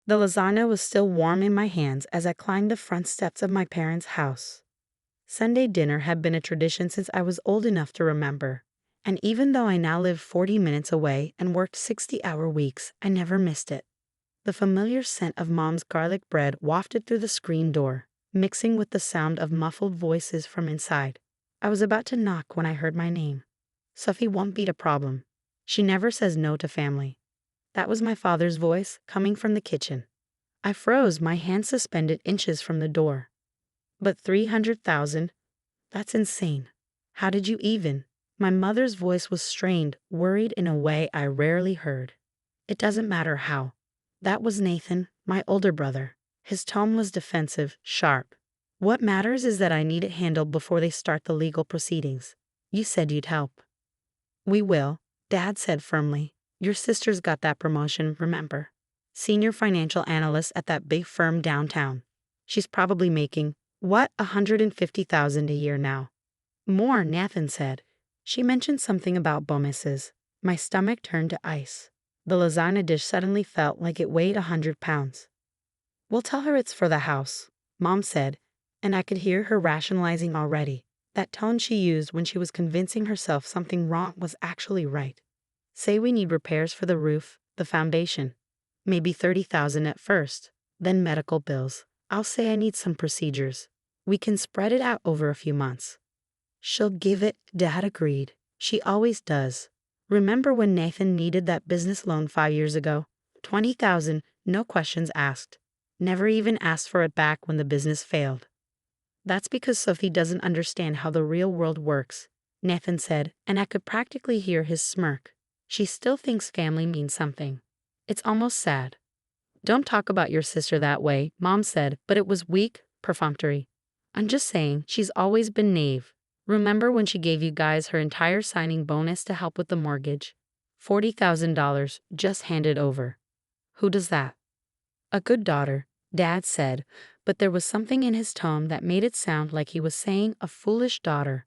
The lasagna was still warm in my hands as I climbed the front steps of my parents' house. Sunday dinner had been a tradition since I was old enough to remember, and even though I now live 40 minutes away and worked 60-hour weeks, I never missed it. The familiar scent of Mom's garlic bread wafted through the screen door, mixing with the sound of muffled voices from inside. I was about to knock when I heard my name. Sophie won't be a problem. She never says no to family. That was my father's voice coming from the kitchen. I froze, my hand suspended inches from the door. But 300,000? That's insane. How did you even? My mother's voice was strained, worried in a way I rarely heard. It doesn't matter how. That was Nathan, my older brother. His tone was defensive, sharp. What matters is that I need it handled before they start the legal proceedings. You said you'd help. We will, Dad said firmly. Your sister's got that promotion, remember? Senior financial analyst at that big firm downtown. She's probably making, what, 150,000 a year now. More, Nathan said. She mentioned something about bonuses. My stomach turned to ice. The lasagna dish suddenly felt like it weighed 100 pounds. We'll tell her it's for the house, Mom said, and I could hear her rationalizing already. That tone she used when she was convincing herself something wrong was actually right. Say we need repairs for the roof, the foundation. Maybe 30,000 at first, then medical bills. I'll say I need some procedures. We can spread it out over a few months. She'll give it, Dad agreed. She always does. Remember when Nathan needed that business loan 5 years ago? 20,000, no questions asked. Never even asked for it back when the business failed. That's because Sophie doesn't understand how the real world works, Nathan said, and I could practically hear his smirk. She still thinks family means something. It's almost sad. Don't talk about your sister that way, Mom said, but it was weak, perfunctory. I'm just saying, she's always been naive. Remember when she gave you guys her entire signing bonus to help with the mortgage? $40,000 just handed over. Who does that? A good daughter, Dad said, but there was something in his tone that made it sound like he was saying a foolish daughter.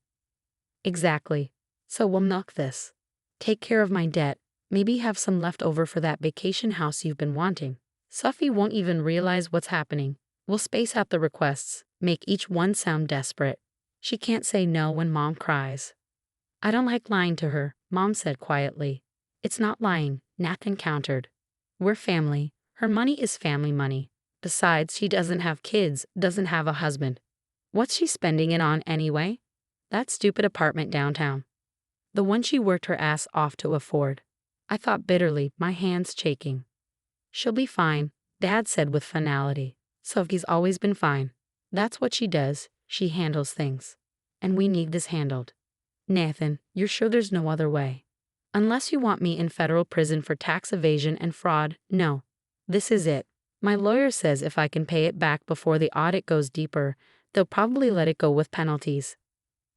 Exactly. So we'll milk this. Take care of my debt, maybe have some left over for that vacation house you've been wanting. Sophie won't even realize what's happening. We'll space out the requests, make each one sound desperate. She can't say no when Mom cries. I don't like lying to her, Mom said quietly. It's not lying, Nathan countered. We're family. Her money is family money. Besides, she doesn't have kids, doesn't have a husband. What's she spending it on anyway? That stupid apartment downtown. The one she worked her ass off to afford. I thought bitterly, my hands shaking. She'll be fine, Dad said with finality. Sophie's always been fine. That's what she does, she handles things. And we need this handled. Nathan, you're sure there's no other way? Unless you want me in federal prison for tax evasion and fraud, no. This is it. My lawyer says if I can pay it back before the audit goes deeper, they'll probably let it go with penalties.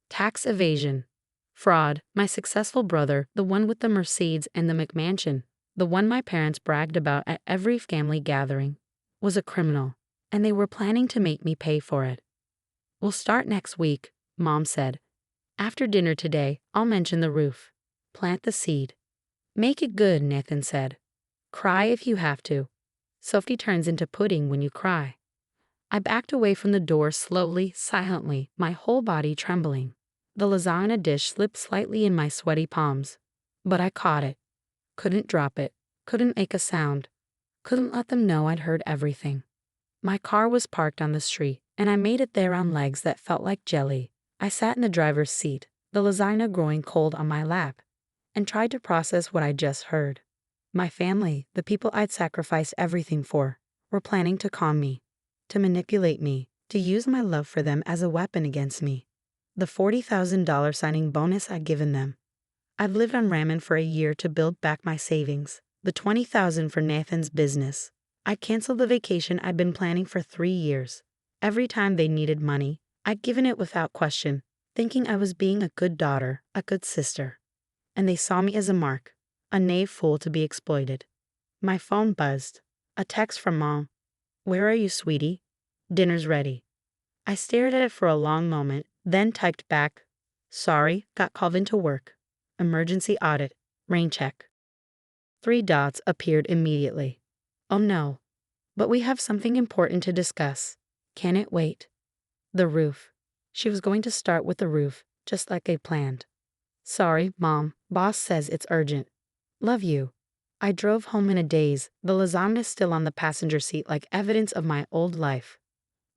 Tax evasion. Fraud. My successful brother, the one with the Mercedes and the McMansion, the one my parents bragged about at every family gathering, was a criminal, and they were planning to make me pay for it. We'll start next week, Mom said. After dinner today, I'll mention the roof. Plant the seed. Make it good, Nathan said. Cry if you have to. Sophie turns into pudding when you cry. I backed away from the door slowly, silently, my whole body trembling. The lasagna dish slipped slightly in my sweaty palms. But I caught it. Couldn't drop it. Couldn't make a sound. Couldn't let them know I'd heard everything. My car was parked on the street, and I made it there on legs that felt like jelly. I sat in the driver's seat, the lasagna growing cold on my lap, and tried to process what I'd just heard. My family, the people I'd sacrificed everything for, were planning to con me, to manipulate me, to use my love for them as a weapon against me. The $40,000 signing bonus I'd given them. I'd lived on ramen for a year to build back my savings, the $20,000 for Nathan's business. I'd canceled the vacation I'd been planning for 3 years. Every time they needed money, I'd given it without question, thinking I was being a good daughter, a good sister. And they saw me as a mark, a naive fool to be exploited. My phone buzzed. A text from Mom. Where are you, sweetie? Dinner's ready. I stared at it for a long moment, then typed back, sorry, got called into work. Emergency audit. Rain check. 3 dots appeared immediately. Oh no. But we have something important to discuss. Can it wait? The roof. She was going to start with the roof, just like they planned. Sorry, Mom. Boss says it's urgent. Love you. I drove home in a daze, the lasagna still on the passenger seat like evidence of my old life.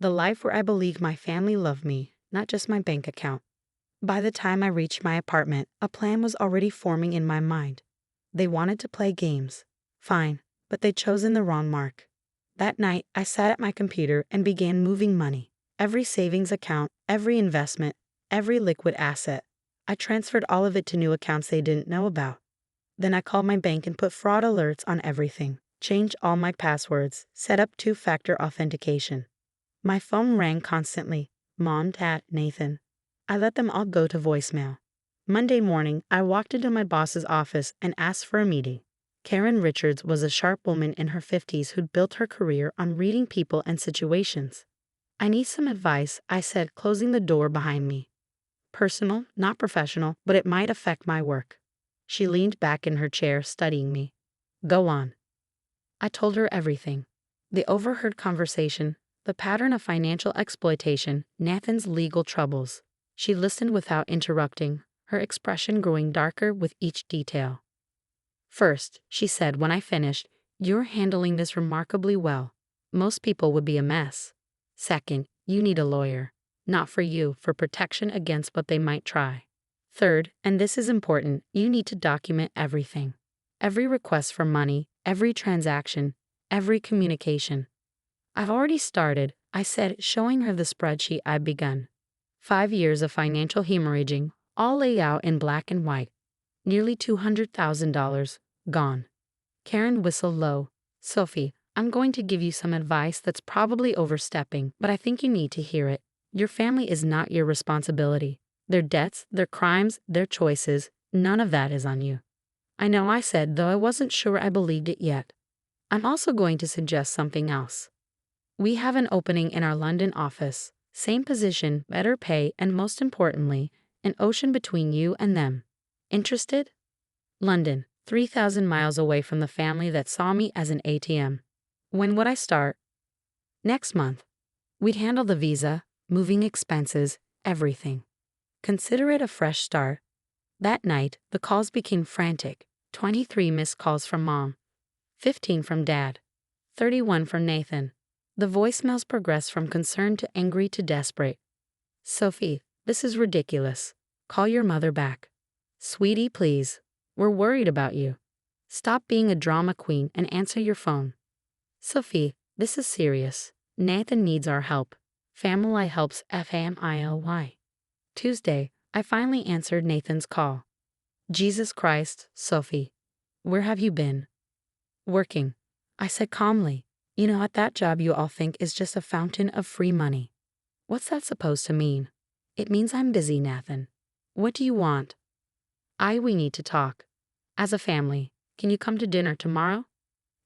The life where I believed my family loved me, not just my bank account. By the time I reached my apartment, a plan was already forming in my mind. They wanted to play games. Fine, but they'd chosen the wrong mark. That night, I sat at my computer and began moving money. Every savings account, every investment, every liquid asset. I transferred all of it to new accounts they didn't know about. Then I called my bank and put fraud alerts on everything, changed all my passwords, set up two-factor authentication. My phone rang constantly. Mom, Dad, Nathan. I let them all go to voicemail. Monday morning, I walked into my boss's office and asked for a meeting. Karen Richards was a sharp woman in her 50s who'd built her career on reading people and situations. I need some advice, I said, closing the door behind me. Personal, not professional, but it might affect my work. She leaned back in her chair, studying me. Go on. I told her everything. The overheard conversation, the pattern of financial exploitation, Nathan's legal troubles. She listened without interrupting, her expression growing darker with each detail. First, she said when I finished, you're handling this remarkably well. Most people would be a mess. Second, you need a lawyer. Not for you, for protection against what they might try. Third, and this is important, you need to document everything. Every request for money, every transaction, every communication. I've already started, I said, showing her the spreadsheet I'd begun. 5 years of financial hemorrhaging, all laid out in black and white. Nearly $200,000, gone. Karen whistled low. Sophie, I'm going to give you some advice that's probably overstepping, but I think you need to hear it. Your family is not your responsibility. Their debts, their crimes, their choices, none of that is on you. I know, I said, though I wasn't sure I believed it yet. I'm also going to suggest something else. We have an opening in our London office. Same position, better pay, and most importantly, an ocean between you and them. Interested? London, 3,000 miles away from the family that saw me as an ATM. When would I start? Next month. We'd handle the visa, moving expenses, everything. Consider it a fresh start. That night, the calls became frantic. 23 missed calls from Mom. 15 from Dad. 31 from Nathan. The voicemails progressed from concerned to angry to desperate. Sophie, this is ridiculous. Call your mother back. Sweetie, please. We're worried about you. Stop being a drama queen and answer your phone. Sophie, this is serious. Nathan needs our help. Family helps family. Tuesday, I finally answered Nathan's call. Jesus Christ, Sophie. Where have you been? Working. I said calmly. You know, at that job you all think is just a fountain of free money. What's that supposed to mean? It means I'm busy, Nathan. What do you want? We need to talk. As a family, can you come to dinner tomorrow?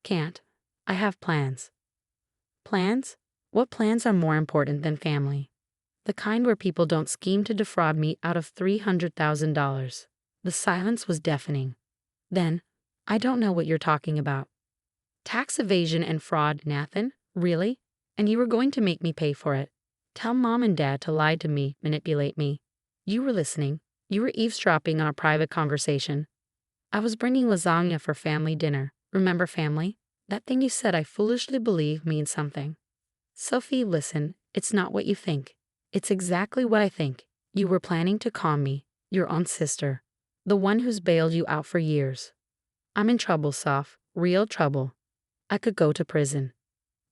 Can't. I have plans. Plans? What plans are more important than family? The kind where people don't scheme to defraud me out of $300,000. The silence was deafening. Then, I don't know what you're talking about. Tax evasion and fraud, Nathan? Really? And you were going to make me pay for it. Tell Mom and Dad to lie to me, manipulate me. You were listening. You were eavesdropping on our private conversation. I was bringing lasagna for family dinner. Remember family? That thing you said I foolishly believe means something. Sophie, listen, it's not what you think. It's exactly what I think. You were planning to con me, your own sister. The one who's bailed you out for years. I'm in trouble, Soph. Real trouble. I could go to prison.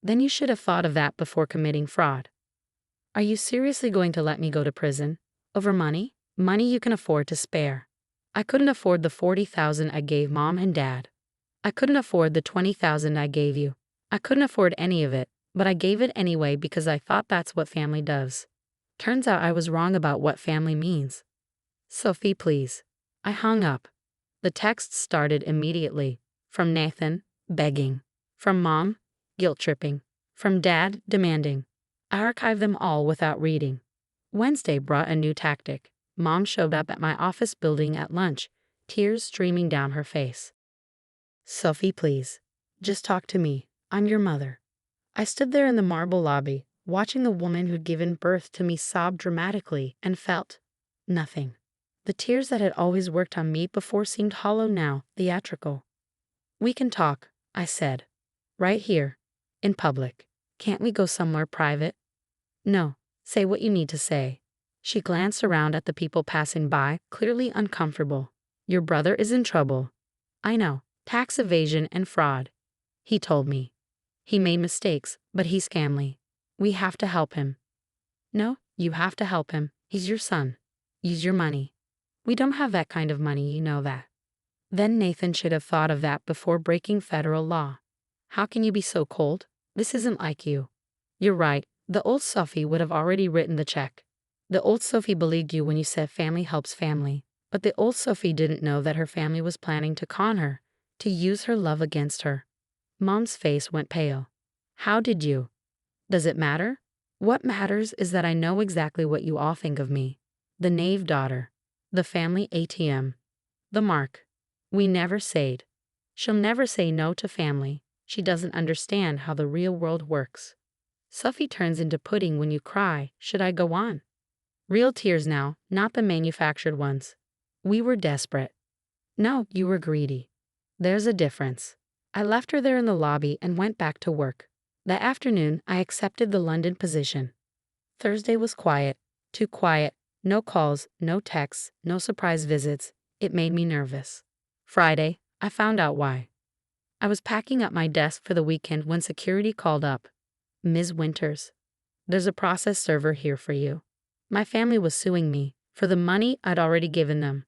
Then you should have thought of that before committing fraud. Are you seriously going to let me go to prison? Over money? Money you can afford to spare. I couldn't afford the $40,000 I gave Mom and Dad. I couldn't afford the $20,000 I gave you. I couldn't afford any of it, but I gave it anyway because I thought that's what family does. Turns out I was wrong about what family means. Sophie, please. I hung up. The texts started immediately. From Nathan, begging. From Mom, guilt-tripping. From Dad, demanding. I archived them all without reading. Wednesday brought a new tactic. Mom showed up at my office building at lunch, tears streaming down her face. Sophie, please. Just talk to me. I'm your mother. I stood there in the marble lobby, watching the woman who'd given birth to me sob dramatically, and felt nothing. The tears that had always worked on me before seemed hollow now, theatrical. "We can talk," I said. "Right here. In public. Can't we go somewhere private?" "No. Say what you need to say." She glanced around at the people passing by, clearly uncomfortable. "Your brother is in trouble." "I know. Tax evasion and fraud. He told me. He made mistakes, but he's family. We have to help him." "No, you have to help him. He's your son. Use your money." "We don't have that kind of money, you know that." Then Nathan should have thought of that before breaking federal law. "How can you be so cold? This isn't like you." "You're right. The old Sophie would have already written the check." "The old Sophie believed you when you said family helps family. But the old Sophie didn't know that her family was planning to con her, to use her love against her." Mom's face went pale. "How did you?" "Does it matter? What matters is that I know exactly what you all think of me. The knave daughter. The family ATM. The mark. We never said. She'll never say no to family. She doesn't understand how the real world works. Sophie turns into pudding when you cry. Should I go on?" "Real tears now, not the manufactured ones." "We were desperate." "No, you were greedy." "There's a difference." I left her there in the lobby and went back to work. That afternoon, I accepted the London position. Thursday was quiet. Too quiet. No calls, no texts, no surprise visits. It made me nervous. Friday, I found out why. I was packing up my desk for the weekend when security called up. "Ms. Winters, there's a process server here for you." My family was suing me for the money I'd already given them,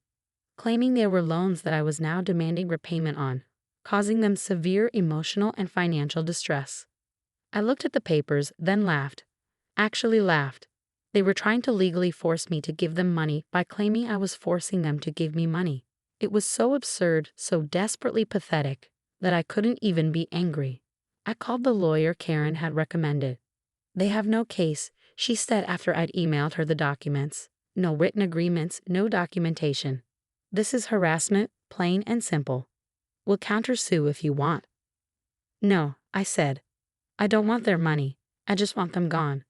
claiming they were loans that I was now demanding repayment on, causing them severe emotional and financial distress. I looked at the papers, then laughed. Actually laughed. They were trying to legally force me to give them money by claiming I was forcing them to give me money. It was so absurd, so desperately pathetic, that I couldn't even be angry. I called the lawyer Karen had recommended. "They have no case," she said after I'd emailed her the documents. "No written agreements, no documentation. This is harassment, plain and simple. We'll countersue if you want." "No," I said. "I don't want their money. I just want them gone."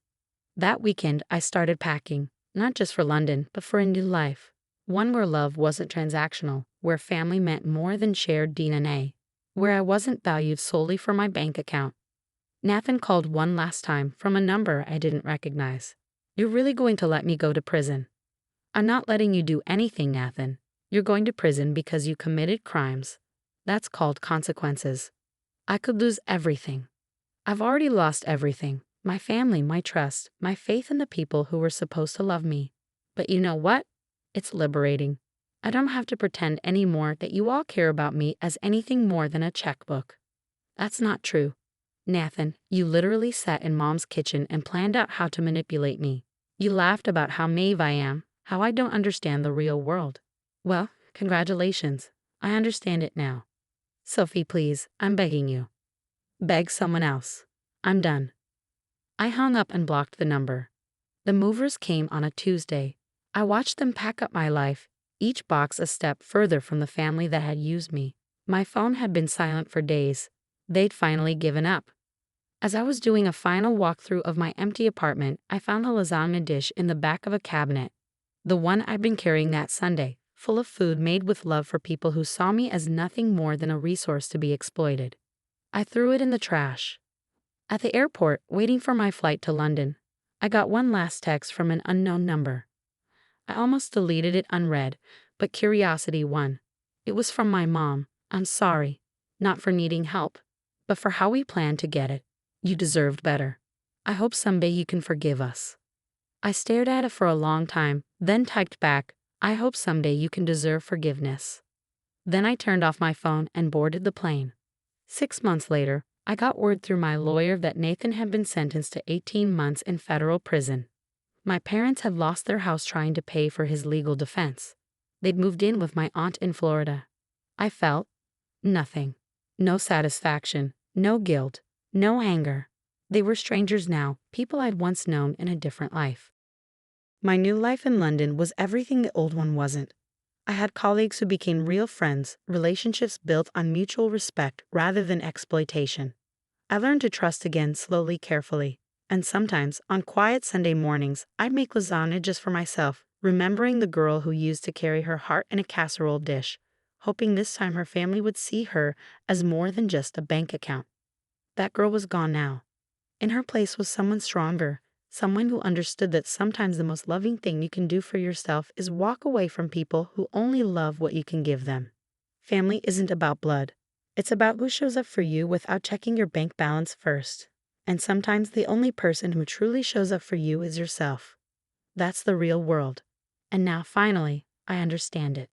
That weekend, I started packing, not just for London, but for a new life. One where love wasn't transactional, where family meant more than shared DNA, where I wasn't valued solely for my bank account. Nathan called one last time from a number I didn't recognize. "You're really going to let me go to prison?" "I'm not letting you do anything, Nathan. You're going to prison because you committed crimes. That's called consequences. I could lose everything. I've already lost everything. My family, my trust, my faith in the people who were supposed to love me. But you know what? It's liberating. I don't have to pretend anymore that you all care about me as anything more than a checkbook." "That's not true. Nathan, you literally sat in Mom's kitchen and planned out how to manipulate me. You laughed about how naive I am, how I don't understand the real world. Well, congratulations. I understand it now. Sophie, please, I'm begging you." "Beg someone else. I'm done." I hung up and blocked the number. The movers came on a Tuesday. I watched them pack up my life, each box a step further from the family that had used me. My phone had been silent for days. They'd finally given up. As I was doing a final walkthrough of my empty apartment, I found a lasagna dish in the back of a cabinet. The one I'd been carrying that Sunday, full of food made with love for people who saw me as nothing more than a resource to be exploited. I threw it in the trash. At the airport, waiting for my flight to London, I got one last text from an unknown number. I almost deleted it unread, but curiosity won. It was from my mom. "I'm sorry, not for needing help, but for how we planned to get it. You deserved better. I hope someday you can forgive us." I stared at it for a long time, then typed back, "I hope someday you can deserve forgiveness." Then I turned off my phone and boarded the plane. 6 months later, I got word through my lawyer that Nathan had been sentenced to 18 months in federal prison. My parents had lost their house trying to pay for his legal defense. They'd moved in with my aunt in Florida. I felt nothing. No satisfaction, no guilt, no anger. They were strangers now, people I'd once known in a different life. My new life in London was everything the old one wasn't. I had colleagues who became real friends, relationships built on mutual respect rather than exploitation. I learned to trust again slowly, carefully. And sometimes, on quiet Sunday mornings, I'd make lasagna just for myself, remembering the girl who used to carry her heart in a casserole dish, hoping this time her family would see her as more than just a bank account. That girl was gone now. In her place was someone stronger, someone who understood that sometimes the most loving thing you can do for yourself is walk away from people who only love what you can give them. Family isn't about blood. It's about who shows up for you without checking your bank balance first. And sometimes the only person who truly shows up for you is yourself. That's the real world. And now, finally, I understand it.